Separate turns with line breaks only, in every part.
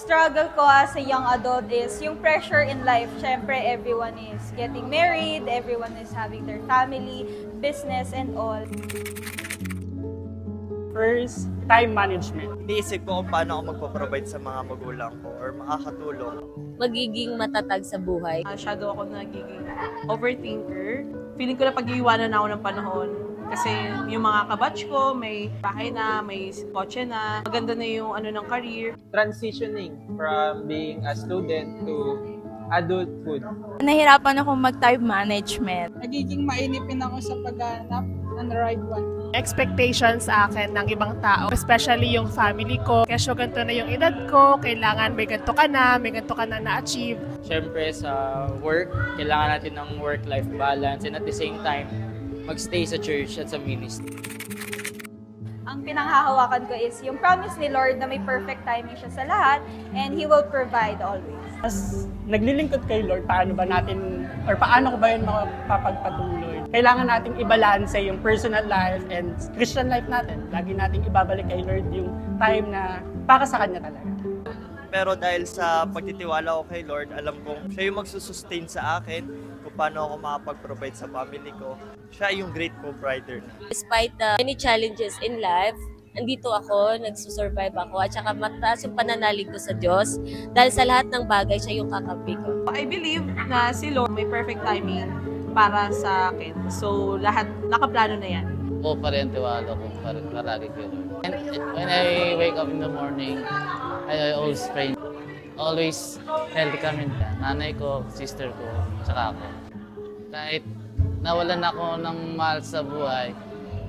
struggle ko as a young adult is yung pressure in life. Siyempre, everyone is getting married, everyone is having their family, business, and all.
First, time management.
Iniisip ko kung paano ako magpo-provide sa mga magulang ko or makakatulong.
Magiging matatag sa buhay.
Masyado ako nagiging overthinker. Feeling ko na pag-iiwanan na ako ng panahon. Kasi yung mga kabatch ko, may bahay na, may kotse na, maganda na yung ng career.
Transitioning from being a student to adulthood.
Nahirapan ako mag-time management.
Nagiging mainipin ako sa paghanap ng right one.
Expectations sa akin ng ibang tao, especially yung family ko. Kasi ganito na yung edad ko, kailangan may ganito ka na na-achieve.
Siyempre sa work, kailangan natin ng work-life balance and at the same time, magstay sa church at sa ministry.
Ang pinanghahawakan ko is yung promise ni Lord na may perfect timing siya sa lahat and He will provide always.
As naglilingkod kay Lord, paano ko ba yun mapapagpatuloy? Kailangan nating ibalanse yung personal life and Christian life natin. Lagi nating ibabalik kay Lord yung time na para sa Kanya talaga.
Pero dahil sa pagtitiwala ko kay Lord, alam kong siya yung magsusustain sa akin kung paano ako makapag-provide sa family ko. Siya yung great provider na.
Despite the many challenges in life, andito ako, nagsusurvive ako, at saka mataas yung pananalig ko sa Diyos. Dahil sa lahat ng bagay, siya yung kakampi ko.
I believe na si Lord may perfect timing para sa akin. So, lahat nakaplano na yan.
Oo pa rin, tiwala ko paragi kay Lord. When I wake up in the morning, I always pray. Always healthy kami na. Nanay ko, sister ko, tsaka ako. Kahit nawalan ako ng mahal sa buhay,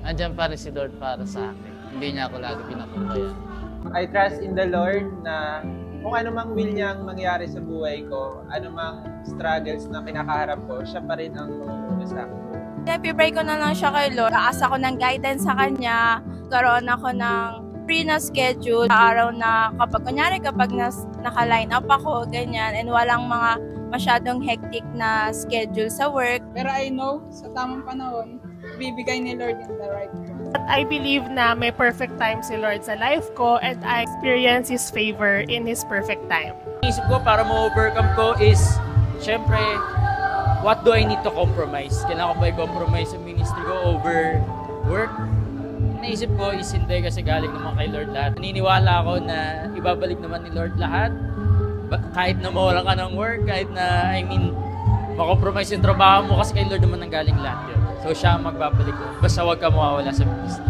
andyan pa rin si Lord para sa akin. Hindi niya ako lagi pinapabayaan.
I trust in the Lord na kung ano mang will niyang mangyari sa buhay ko, ano mang struggles na kinakaharap ko, siya pa rin ang mamumuno sa akin.
Pray ko na lang siya kay Lord. Aasa ko ng guidance sa Kanya. Karoon ako ng free na schedule sa araw na kapag naka-line up ako, ganyan, and walang mga masyadong hectic na schedule sa work.
Pero I know, sa tamang panahon, bibigay ni Lord in the right one.
At I believe na may perfect time si Lord sa life ko and I experience His favor in His perfect time.
Isip ko para ma-overcome ko is, syempre, what do I need to compromise? Kailangan ko ba i-compromise sa ministry ko over work? Naisip ko is hindi kasi galing naman kay Lord lahat. Naniniwala ako na ibabalik naman ni Lord lahat. Kahit na mawalan ka ng work, kahit na, makompromise yung trabaho mo kasi kay Lord naman nang galing lahat yun. So siya ang magbabalik ko. Basta huwag ka mawawala sa ministry.